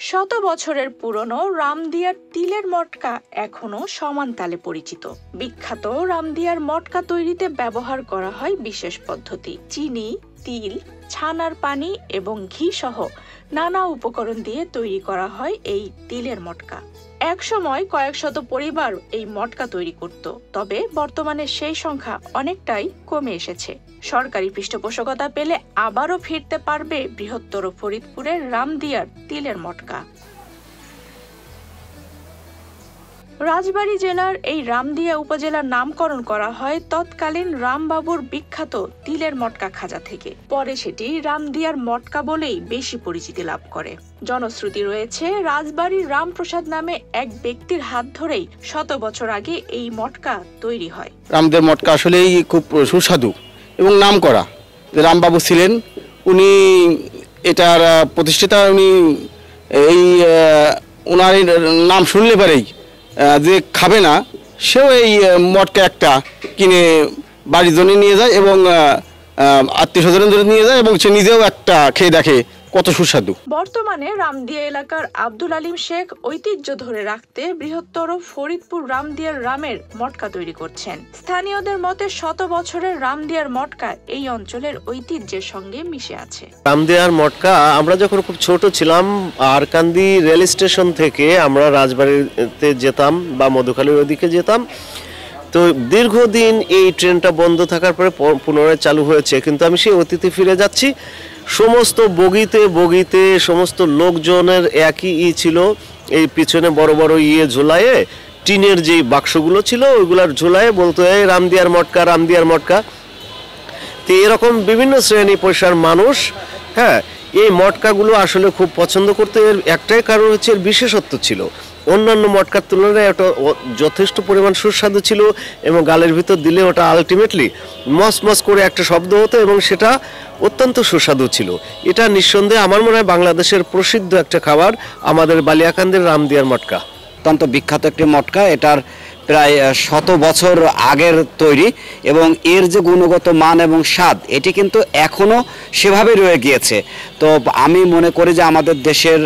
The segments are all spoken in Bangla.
শত বছরের পুরনো রামদিয়ার তিলের মটকা এখনো সমান তালে পরিচিত। বিখ্যাত রামদিয়ার মটকা তৈরিতে ব্যবহার করা হয় বিশেষ পদ্ধতি। চিনি, তিল, ছানার পানি এবং ঘি সহ নানা উপকরণ দিয়ে তৈরি করা হয় এই তিলের মটকা। একসময় কয়েক শত পরিবার এই মটকা তৈরি করত, তবে বর্তমানে সেই সংখ্যা অনেকটাই কমে এসেছে। সরকারি পৃষ্ঠপোষকতা পেলে আবারও ফিরতে পারবে বৃহত্তর ফরিদপুরের রামদিয়ার তিলের মটকা। রাজবাড়ী জেলার এই রামদিয়া উপজেলার নামকরণ করা হয় তৎকালীন রামবাবুর বিখ্যাত তিলের মটকা খাজা থেকে। পরে সেটি রামদিয়ার মটকা বলেই বেশি পরিচিতি লাভ করে। জনশ্রুতি রয়েছে, রাজবাড়ীর রামপ্রসাদ নামে এক ব্যক্তির হাত ধরেই শত বছর আগে এই মটকা তৈরি হয়। রামদিয়ার মটকা আসলেই খুব সুস্বাদু এবং নাম করা। রামবাবু ছিলেন, উনি এটার প্রতিষ্ঠাতা। উনি এই ওনার নাম শুনলে পারেই যে খাবে না সেও এই মটকা একটা কিনে বাড়ির জন্য নিয়ে যায় এবং আত্মীয় স্বজনের জন্য নিয়ে যায় এবং সে নিজেও একটা খেয়ে দেখে কত সুস্বাদু। বর্তমানে রামদিয়া এলাকার আব্দুল আলিম শেখ ঐতিহ্য ধরে রাখতে বৃহত্তর ফরিদপুর রামদিয়ার রামের মটকা তৈরি করছেন। স্থানীয়দের মতে শত বছরের রামদিয়ার মটকা এই অঞ্চলের ঐতিহ্যের সঙ্গে মিশে আছে। রামদিয়ার মটকা আমরা যখন খুব ছোট ছিলাম, আরকান্দি রেল স্টেশন থেকে আমরা রাজবাড়িতে যেতাম বা মধুখালীর ওদিকে যেতাম। তো দীর্ঘদিন এই ট্রেনটা বন্ধ থাকার পরে পুনরায় চালু হয়েছে, কিন্তু আমি সেই অতীতে ফিরে যাচ্ছি। সমস্ত বগিতে সমস্ত লোকজনের একই ছিল, এই পিছনে বড় বড় ঝোলায়ে টিনের যে বাক্সগুলো ছিল ওইগুলার ঝোলায়ে বলতো এই রামদিয়ার মটকা, রামদিয়ার মটকা। তো এরকম বিভিন্ন শ্রেণী পেশার মানুষ এই মটকাগুলো আসলে খুব পছন্দ করতে। এর একটাই কারণ হচ্ছে এর বিশেষত্ব ছিল, অন্যান্য মটকার তুলনায় ওটা যথেষ্ট পরিমাণ সুস্বাদু ছিল এবং গালের ভিতর দিলে ওটা আলটিমেটলি মস করে একটা শব্দ হতো এবং সেটা অত্যন্ত সুস্বাদু ছিল। এটা নিঃসন্দেহে আমার মনে হয় বাংলাদেশের প্রসিদ্ধ একটা খাবার, আমাদের বালিয়াকান্দির রামদিয়ার মটকা। অত্যন্ত বিখ্যাত একটি মটকা। এটার প্রায় শত বছর আগের তৈরি এবং এর যে গুণগত মান এবং স্বাদ এটি কিন্তু এখনো সেভাবে রয়ে গিয়েছে। তো আমি মনে করি যে আমাদের দেশের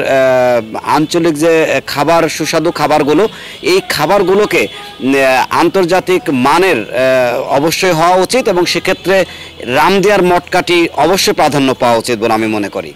আঞ্চলিক যে খাবার, সুস্বাদু খাবারগুলো, এই খাবারগুলোকে আন্তর্জাতিক মানের অবশ্যই হওয়া উচিত এবং সেক্ষেত্রে রামদিয়ার মটকাটি অবশ্যই প্রাধান্য পাওয়া উচিত বলে আমি মনে করি।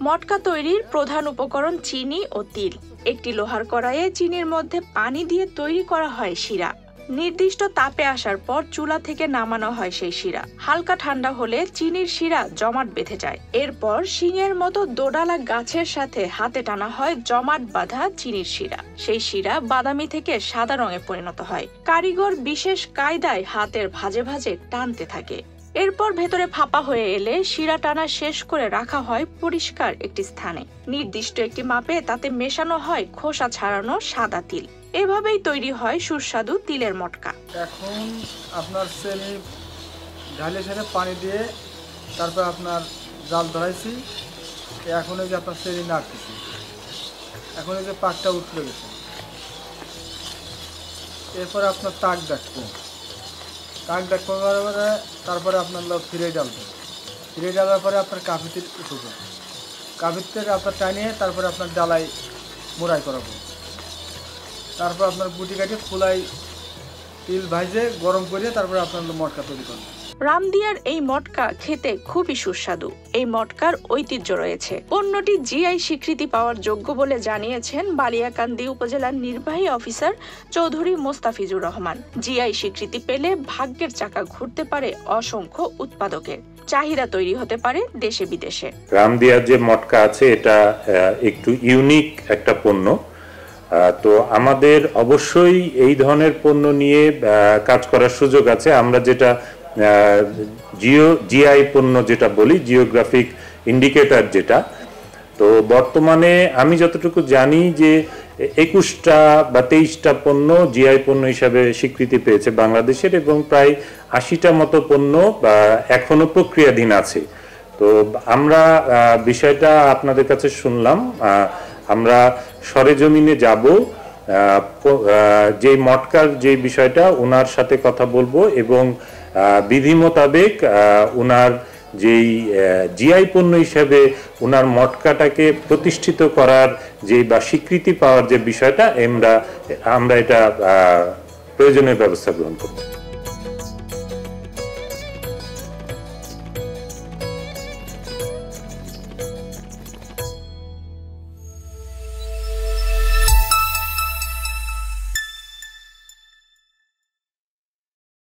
মটকা তৈরির প্রধান উপকরণ চিনি ও তিল। একটি লোহার কড়াইয়ে চিনির মধ্যে পানি দিয়ে তৈরি করা হয় শিরা। নির্দিষ্ট তাপে আসার পর চুলা থেকে নামানো হয় সেই শিরা। হালকা ঠান্ডা হলে চিনির শিরা জমাট বেঁধে যায়। এরপর শিঙের মতো দোডালা গাছের সাথে হাতে টানা হয় জমাট বাঁধা চিনির শিরা। সেই শিরা বাদামি থেকে সাদা রঙে পরিণত হয়। কারিগর বিশেষ কায়দায় হাতের ভাঁজে ভাঁজে টানতে থাকে। এরপর ভেতরে ফাঁপা হয়ে এলে শিরা টানা শেষ করে রাখা হয় পরিষ্কার একটি স্থানে। নির্দিষ্ট একটি মাপে তাতে মেশানো হয় খোসা ছাড়ানো সাদা তিল। এভাবেই তৈরি হয় সুস্বাদু তিলের মটকা। এখন আপনার চেনি ঢালে সাথে পানি দিয়ে তারপর আপনার জাল ধরাইছি। এখন এই যে আপনার চেনি নাড়তেছি, এখন এই যে পাকটা উঠলে গেছে। এরপরে আপনার তাক ডাকবো, তারপরে আপনার ফিরে ডালবে। ফিরে ডালার পরে আপনার কাপিতে উঠবে, কাপিতে আপনার টানিয়ে তারপরে আপনার ডালাই মোড়াই করাবো। তারপর আপনার বুটি কাটিয়ে খোলাই তিল ভাজে গরম করে তারপরে আপনার মটকা তৈরি করবেন। রামদিয়ার এই মটকা খেতে খুবই সুস্বাদু। এই মটকার ঐতিহ্য রয়েছে। পণ্যটি জিআই স্বীকৃতি পাওয়ার যোগ্য বলে জানিয়েছেন বালিয়াকান্দি উপজেলার নির্বাহী অফিসার চৌধুরী মোস্তাফিজুর রহমান। জিআই স্বীকৃতি পেলে ভাগ্যের চাকা ঘুরতে পারে অসংখ্য উৎপাদকের। চাহিদা তৈরি হতে পারে দেশে বিদেশে। রামদিয়ার যে মটকা আছে এটা একটু ইউনিক একটা পণ্য। তো আমাদের অবশ্যই এই ধরনের পণ্য নিয়ে কাজ করার সুযোগ আছে। আমরা যেটা জিআই পণ্য যেটা বলি, জিওগ্রাফিক ইন্ডিকেটর যেটা, তো বর্তমানে আমি যতটুকু জানি যে 21টা বা 23টা পণ্য জিআই পণ্য হিসাবে স্বীকৃতি পেয়েছে বাংলাদেশের এবং প্রায় 80টা মতো পণ্য এখনো প্রক্রিয়াধীন আছে। তো আমরা বিষয়টা আপনাদের কাছে শুনলাম, আমরা সরেজমিনে যাব, যে মটকার যে বিষয়টা ওনার সাথে কথা বলবো এবং বিধি মোতাবেক ওনার যেই জিআই পণ্য হিসাবে ওনার মটকাটাকে প্রতিষ্ঠিত করার যে বা স্বীকৃতি পাওয়ার যে বিষয়টা আমরা এটা প্রয়োজনীয় ব্যবস্থা গ্রহণ করব।